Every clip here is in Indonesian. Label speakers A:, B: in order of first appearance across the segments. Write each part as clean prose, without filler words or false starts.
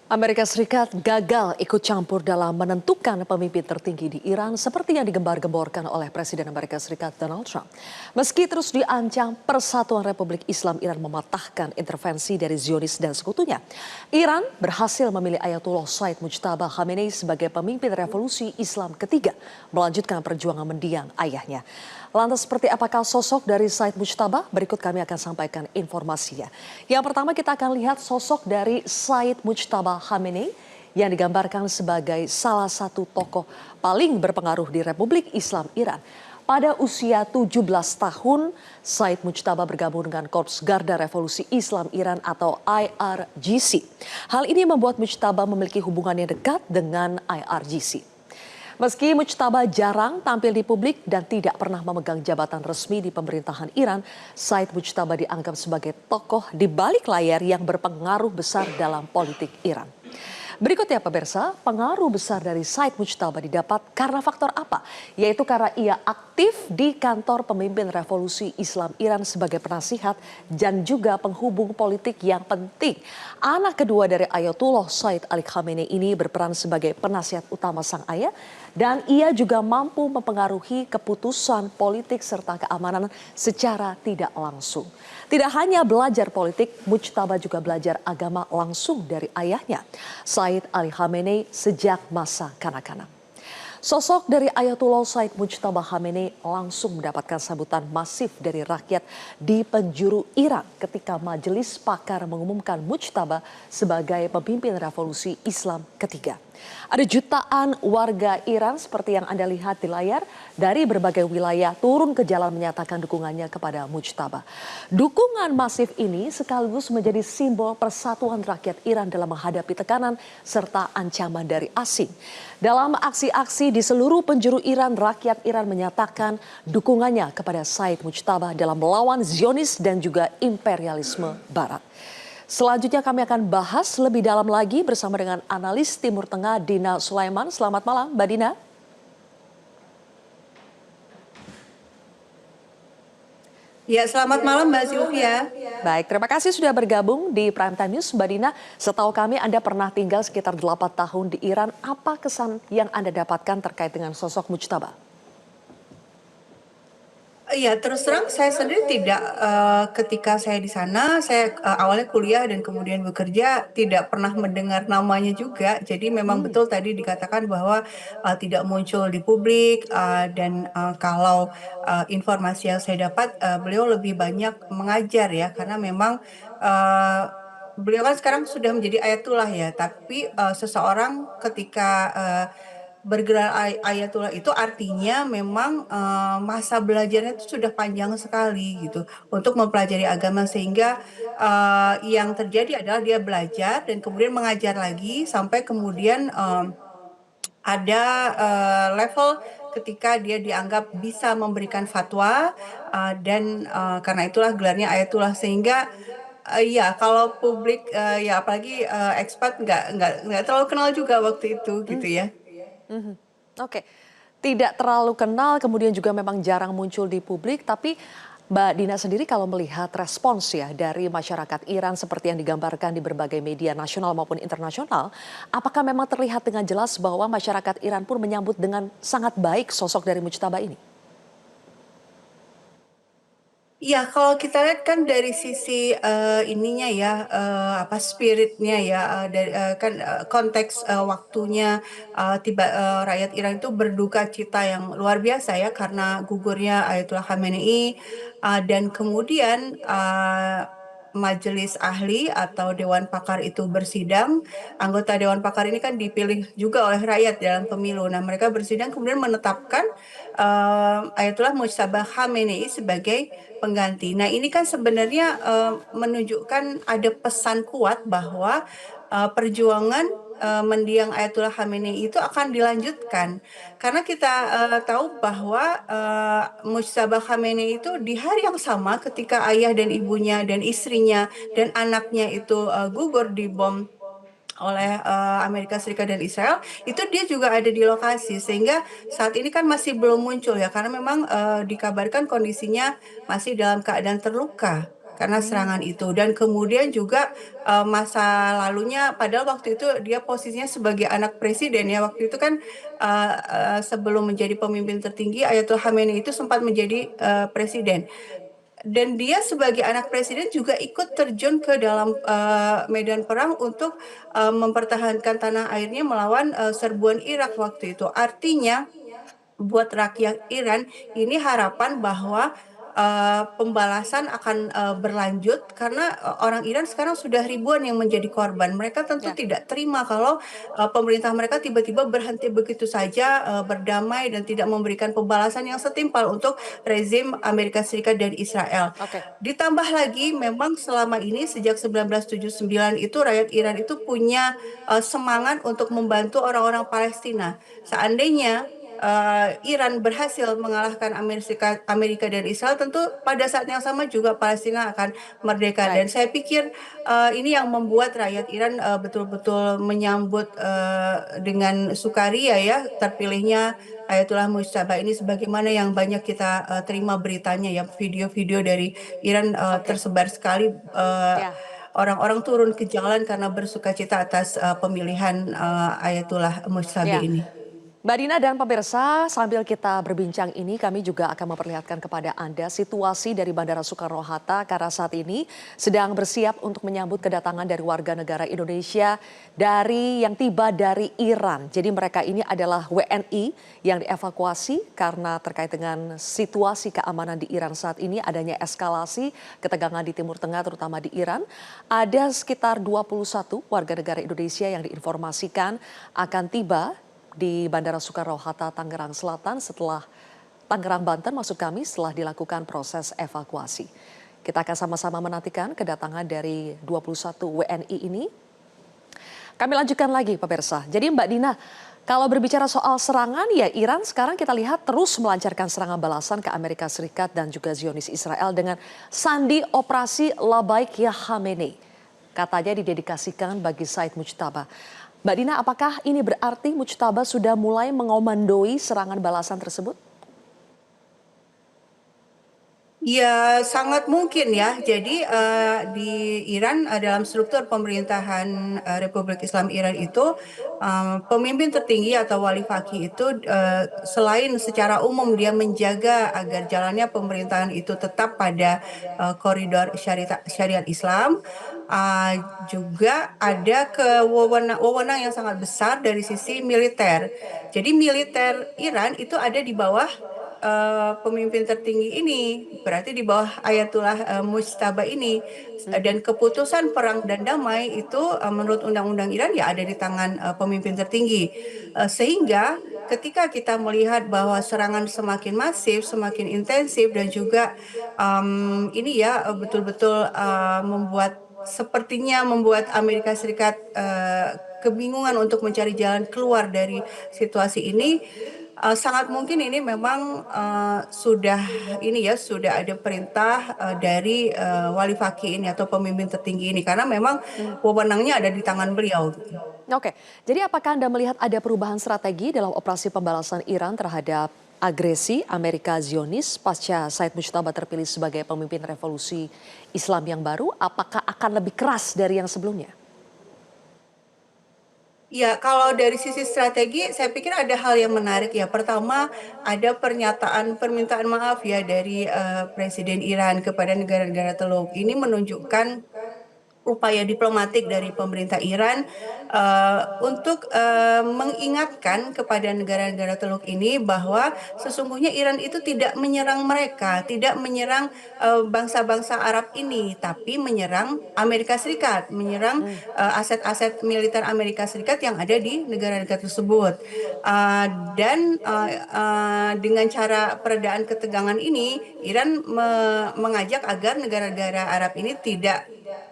A: Amerika Serikat gagal ikut campur dalam menentukan pemimpin tertinggi di Iran seperti yang digembar-gemborkan oleh Presiden Amerika Serikat Donald Trump. Meski terus diancam Persatuan Republik Islam Iran mematahkan intervensi dari Zionis dan sekutunya, Iran berhasil memilih Ayatollah Said Mujtaba Khamenei sebagai pemimpin revolusi Islam ketiga, melanjutkan perjuangan mendiang ayahnya. Lantas seperti apakah sosok dari Said Mujtaba? Berikut kami akan sampaikan informasinya. Yang pertama kita akan lihat sosok dari Said Mujtaba Khamenei yang digambarkan sebagai salah satu tokoh paling berpengaruh di Republik Islam Iran. Pada usia 17 tahun, Said Mujtaba bergabung dengan Korps Garda Revolusi Islam Iran atau IRGC. Hal ini membuat Mujtaba memiliki hubungan yang dekat dengan IRGC. Meski Mujtaba jarang tampil di publik dan tidak pernah memegang jabatan resmi di pemerintahan Iran, Said Mujtaba dianggap sebagai tokoh di balik layar yang berpengaruh besar dalam politik Iran. Berikutnya pemirsa, pengaruh besar dari Said Mujtaba didapat karena faktor apa? Yaitu karena ia aktif di kantor pemimpin revolusi Islam Iran sebagai penasihat dan juga penghubung politik yang penting. Anak kedua dari Ayatollah Said Ali Khamenei ini berperan sebagai penasihat utama sang ayah dan ia juga mampu mempengaruhi keputusan politik serta keamanan secara tidak langsung. Tidak hanya belajar politik, Mujtaba juga belajar agama langsung dari ayahnya, Said Ali Khamenei sejak masa kanak-kanak. Sosok dari Ayatollah Said Mujtaba Khamenei langsung mendapatkan sambutan masif dari rakyat di penjuru Iran ketika majelis pakar mengumumkan Mujtaba sebagai pemimpin revolusi Islam ketiga. Ada jutaan warga Iran seperti yang Anda lihat di layar dari berbagai wilayah turun ke jalan menyatakan dukungannya kepada Mujtaba. Dukungan masif ini sekaligus menjadi simbol persatuan rakyat Iran dalam menghadapi tekanan serta ancaman dari asing. Dalam aksi-aksi di seluruh penjuru Iran, rakyat Iran menyatakan dukungannya kepada Said Mujtaba dalam melawan Zionis dan juga imperialisme Barat. Selanjutnya kami akan bahas lebih dalam lagi bersama dengan analis Timur Tengah Dina Sulaiman. Selamat malam Mbak Dina.
B: Ya, selamat malam Mbak Sylvia.
A: Baik, terima kasih sudah bergabung di Prime Time News Mbak Dina. Setahu kami Anda pernah tinggal sekitar 8 tahun di Iran. Apa kesan yang Anda dapatkan terkait dengan sosok Mujtaba?
B: Iya, terus terang saya sendiri tidak ketika saya di sana, saya awalnya kuliah dan kemudian bekerja tidak pernah mendengar namanya juga. Jadi memang betul tadi dikatakan bahwa tidak muncul di publik dan kalau informasi yang saya dapat beliau lebih banyak mengajar ya karena memang beliau kan sekarang sudah menjadi ayatullah ya, tapi seseorang ketika bergelar ayatullah itu artinya memang masa belajarnya itu sudah panjang sekali gitu untuk mempelajari agama sehingga yang terjadi adalah dia belajar dan kemudian mengajar lagi sampai kemudian ada level ketika dia dianggap bisa memberikan fatwa dan karena itulah gelarnya ayatullah sehingga ya kalau publik ya apalagi ekspat nggak terlalu kenal juga waktu itu gitu ya.
A: Oke, tidak terlalu kenal, kemudian juga memang jarang muncul di publik, tapi Mbak Dina sendiri kalau melihat respons ya dari masyarakat Iran seperti yang digambarkan di berbagai media nasional maupun internasional, apakah memang terlihat dengan jelas bahwa masyarakat Iran pun menyambut dengan sangat baik sosok dari Mujtaba ini?
B: Ya, kalau kita lihat kan dari sisi ininya ya, apa spiritnya ya, dari kan konteks waktunya rakyat Iran itu berduka cita yang luar biasa ya karena gugurnya Ayatollah Khamenei dan kemudian majelis ahli atau dewan pakar itu bersidang. Anggota dewan pakar ini kan dipilih juga oleh rakyat dalam pemilu. Nah, mereka bersidang kemudian menetapkan Ayatollah Mujtaba Khamenei sebagai pengganti. Nah, ini kan sebenarnya menunjukkan ada pesan kuat bahwa perjuangan mendiang Ayatollah Khamenei itu akan dilanjutkan. Karena kita tahu bahwa Mujtaba Khamenei itu di hari yang sama ketika ayah dan ibunya dan istrinya dan anaknya itu gugur di bom oleh Amerika Serikat dan Israel, itu dia juga ada di lokasi sehingga saat ini kan masih belum muncul ya karena memang dikabarkan kondisinya masih dalam keadaan terluka. karena serangan itu. Dan kemudian juga masa lalunya, padahal waktu itu dia posisinya sebagai anak presiden ya. Waktu itu kan sebelum menjadi pemimpin tertinggi, Ayatollah Khamenei itu sempat menjadi presiden. Dan dia sebagai anak presiden juga ikut terjun ke dalam medan perang untuk mempertahankan tanah airnya melawan serbuan Irak waktu itu. Artinya, buat rakyat Iran ini harapan bahwa pembalasan akan berlanjut karena orang Iran sekarang sudah ribuan yang menjadi korban. Mereka tentu
A: Ya,
B: tidak terima kalau pemerintah mereka tiba-tiba berhenti begitu saja berdamai dan tidak memberikan pembalasan yang setimpal untuk rezim Amerika Serikat dan Israel.
A: oke,
B: Ditambah lagi memang selama ini sejak 1979 itu rakyat Iran itu punya semangat untuk membantu orang-orang Palestina. Seandainya Iran berhasil mengalahkan Amerika dan Israel, tentu pada saat yang sama juga Palestina akan merdeka.
A: baik.
B: Dan saya pikir ini yang membuat rakyat Iran betul-betul menyambut dengan sukaria ya terpilihnya Ayatollah Mujtaba ini, sebagaimana yang banyak kita terima beritanya ya, video-video dari Iran
A: Oke,
B: tersebar sekali.
A: ya.
B: Orang-orang turun ke jalan karena bersukacita atas pemilihan Ayatollah Mujtaba
A: Ya,
B: ini.
A: Mbak Dina dan pemirsa, sambil kita berbincang ini, kami juga akan memperlihatkan kepada Anda situasi dari Bandara Soekarno-Hatta karena saat ini sedang bersiap untuk menyambut kedatangan dari warga negara Indonesia yang tiba dari Iran. Jadi mereka ini adalah WNI yang dievakuasi karena terkait dengan situasi keamanan di Iran saat ini, adanya eskalasi ketegangan di Timur Tengah terutama di Iran. Ada sekitar 21 warga negara Indonesia yang diinformasikan akan tiba di Bandara Soekarno-Hatta, Tangerang Selatan Tangerang, Banten maksud kami setelah dilakukan proses evakuasi. Kita akan sama-sama menantikan kedatangan dari 21 WNI ini. Kami lanjutkan lagi pemirsa. Jadi Mbak Dina, kalau berbicara soal serangan ya Iran sekarang kita lihat terus melancarkan serangan balasan ke Amerika Serikat dan juga Zionis Israel dengan sandi operasi Labaik Ya Khamenei. Katanya didedikasikan bagi Said Mujtaba. Mbak Dina, apakah ini berarti Mujtaba sudah mulai mengomandoi serangan balasan tersebut?
B: Ya, sangat mungkin ya. Jadi di Iran dalam struktur pemerintahan Republik Islam Iran itu pemimpin tertinggi atau wali fakih itu selain secara umum dia menjaga agar jalannya pemerintahan itu tetap pada koridor syariat Islam, uh, juga ada wewenang yang sangat besar dari sisi militer. Jadi militer Iran itu ada di bawah pemimpin tertinggi ini, berarti di bawah Ayatullah Mujtaba ini. Dan keputusan perang dan damai itu menurut undang-undang Iran ya ada di tangan pemimpin tertinggi. Sehingga ketika kita melihat bahwa serangan semakin masif, semakin intensif dan juga ini ya betul-betul sepertinya membuat Amerika Serikat kebingungan untuk mencari jalan keluar dari situasi ini. Sangat mungkin ini memang sudah ada perintah dari wali fakih ini atau pemimpin tertinggi ini, karena memang wewenangnya ada di tangan beliau gitu.
A: Oke, jadi apakah Anda melihat ada perubahan strategi dalam operasi pembalasan Iran terhadap agresi Amerika Zionis pasca Said Mujtaba terpilih sebagai pemimpin revolusi Islam yang baru? Apakah akan lebih keras dari yang sebelumnya?
B: Ya, kalau dari sisi strategi, saya pikir ada hal yang menarik ya. Pertama, ada permintaan maaf ya dari Presiden Iran kepada negara-negara Teluk. Ini menunjukkan upaya diplomatik dari pemerintah Iran untuk mengingatkan kepada negara-negara Teluk ini bahwa sesungguhnya Iran itu tidak menyerang mereka, tidak menyerang bangsa-bangsa Arab ini, tapi menyerang Amerika Serikat, menyerang aset-aset militer Amerika Serikat yang ada di negara-negara tersebut. Dan dengan cara peredaan ketegangan ini, Iran mengajak agar negara-negara Arab ini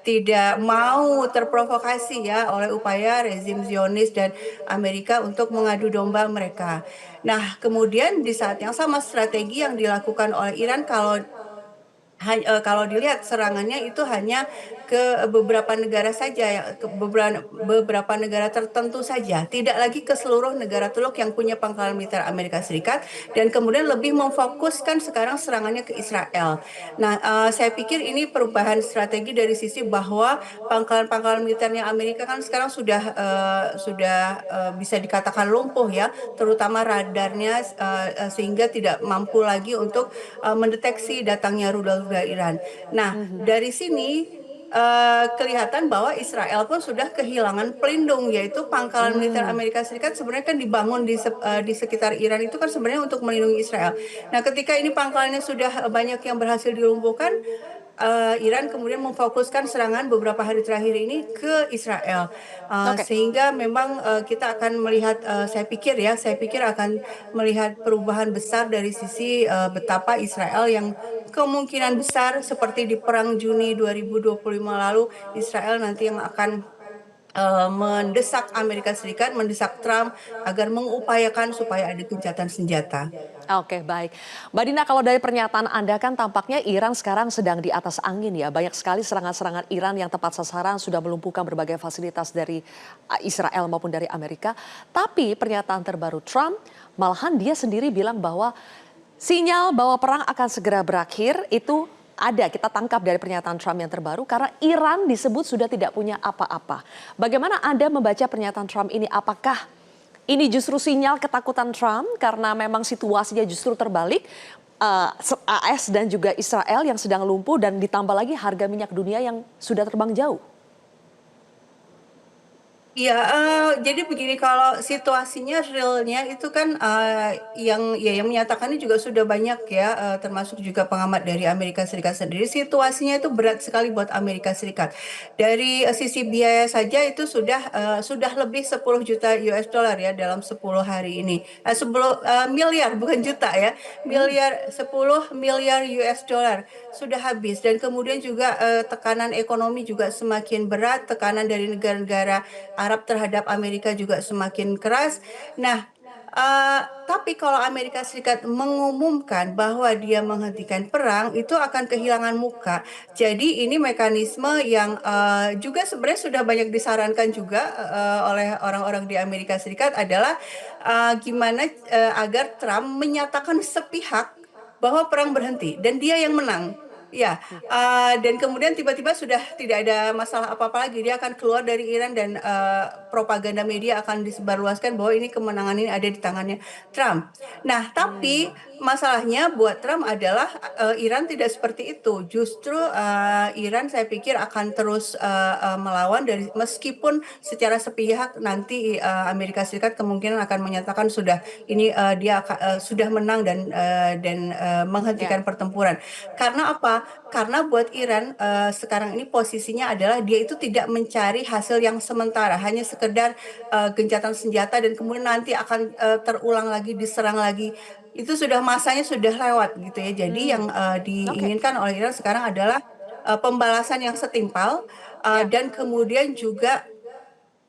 B: tidak mau terprovokasi ya oleh upaya rezim Zionis dan Amerika untuk mengadu domba mereka. Nah, kemudian di saat yang sama strategi yang dilakukan oleh Iran kalau dilihat serangannya itu hanya ke beberapa negara saja, ke beberapa negara tertentu saja, tidak lagi ke seluruh negara Teluk yang punya pangkalan militer Amerika Serikat, dan kemudian lebih memfokuskan sekarang serangannya ke Israel. Nah, saya pikir ini perubahan strategi dari sisi bahwa pangkalan-pangkalan militernya Amerika kan sekarang sudah bisa dikatakan lumpuh ya, terutama radarnya, sehingga tidak mampu lagi untuk mendeteksi datangnya rudal-rudal Iran. Nah, dari sini kelihatan bahwa Israel pun sudah kehilangan pelindung, yaitu pangkalan militer
A: Hmm,
B: Amerika Serikat sebenarnya kan dibangun di sekitar Iran itu kan sebenarnya untuk melindungi Israel. Nah, ketika ini pangkalannya sudah banyak yang berhasil dilumpuhkan, Iran kemudian memfokuskan serangan beberapa hari terakhir ini ke Israel.
A: oke.
B: Sehingga memang kita akan melihat, saya pikir akan melihat perubahan besar dari sisi betapa Israel yang kemungkinan besar seperti di Perang Juni 2025 lalu, Israel nanti yang akan mendesak Amerika Serikat, mendesak Trump agar mengupayakan supaya ada gencatan senjata.
A: Oke, baik. Mbak Dina, kalau dari pernyataan Anda kan tampaknya Iran sekarang sedang di atas angin ya. Banyak sekali serangan-serangan Iran yang tepat sasaran sudah melumpuhkan berbagai fasilitas dari Israel maupun dari Amerika. Tapi pernyataan terbaru Trump, malahan dia sendiri bilang bahwa sinyal bahwa perang akan segera berakhir itu ada, kita tangkap dari pernyataan Trump yang terbaru karena Iran disebut sudah tidak punya apa-apa. Bagaimana Anda membaca pernyataan Trump ini? Apakah ini justru sinyal ketakutan Trump karena memang situasinya justru terbalik, AS dan juga Israel yang sedang lumpuh dan ditambah lagi harga minyak dunia yang sudah terbang jauh?
B: Iya, jadi begini, kalau situasinya realnya itu kan, yang menyatakannya juga sudah banyak ya, termasuk juga pengamat dari Amerika Serikat sendiri. Situasinya itu berat sekali buat Amerika Serikat. Dari sisi biaya saja itu sudah lebih 10 juta US dollar ya dalam 10 hari ini. 10 miliar bukan juta ya,
A: Hmm,
B: miliar, 10 miliar US dollar sudah habis, dan kemudian juga tekanan ekonomi juga semakin berat, tekanan dari negara-negara Arab terhadap Amerika juga semakin keras. Nah, tapi kalau Amerika Serikat mengumumkan bahwa dia menghentikan perang, itu akan kehilangan muka. Jadi ini mekanisme yang juga sebenarnya sudah banyak disarankan juga oleh orang-orang di Amerika Serikat adalah gimana agar Trump menyatakan sepihak bahwa perang berhenti dan dia yang menang. Ya, dan kemudian tiba-tiba sudah tidak ada masalah apa-apa lagi. Dia akan keluar dari Iran dan propaganda media akan disebarluaskan bahwa ini kemenangan ini ada di tangannya Trump. Nah, tapi
A: hmm,
B: masalahnya buat Trump adalah Iran tidak seperti itu. Justru Iran saya pikir akan terus melawan, dari meskipun secara sepihak nanti Amerika Serikat kemungkinan akan menyatakan sudah ini sudah menang dan
A: ya,
B: menghentikan pertempuran. Karena apa? Karena buat Iran sekarang ini posisinya adalah dia itu tidak mencari hasil yang sementara, hanya sekedar gencatan senjata dan kemudian nanti akan terulang lagi, diserang lagi. Itu sudah masanya sudah lewat gitu ya. Jadi yang
A: hmm, oke,
B: diinginkan oleh Iran sekarang adalah pembalasan yang setimpal,
A: ya,
B: dan kemudian juga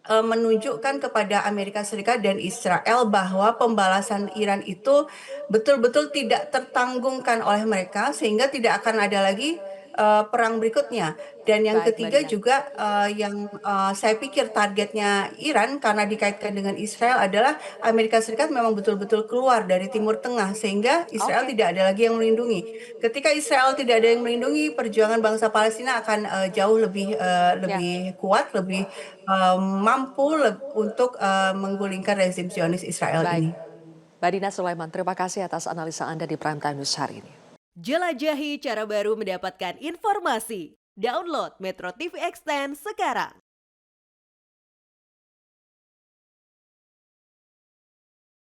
B: menunjukkan kepada Amerika Serikat dan Israel bahwa pembalasan Iran itu betul-betul tidak tertanggungkan oleh mereka, sehingga tidak akan ada lagi perang berikutnya. Dan yang
A: baik Mbak
B: ketiga
A: Dina.
B: juga yang saya pikir targetnya Iran karena dikaitkan dengan Israel adalah Amerika Serikat memang betul-betul keluar dari Timur Tengah sehingga Israel
A: Oke,
B: tidak ada lagi yang melindungi. Ketika Israel tidak ada yang melindungi, perjuangan bangsa Palestina akan jauh
A: ya,
B: lebih kuat, lebih mampu untuk menggulingkan rezim Zionis Israel
A: baik.
B: ini.
A: Mbak Dina Sulaiman, terima kasih atas analisa Anda di Prime Time News hari ini.
C: Jelajahi cara baru mendapatkan informasi. Download Metro TV Extend sekarang.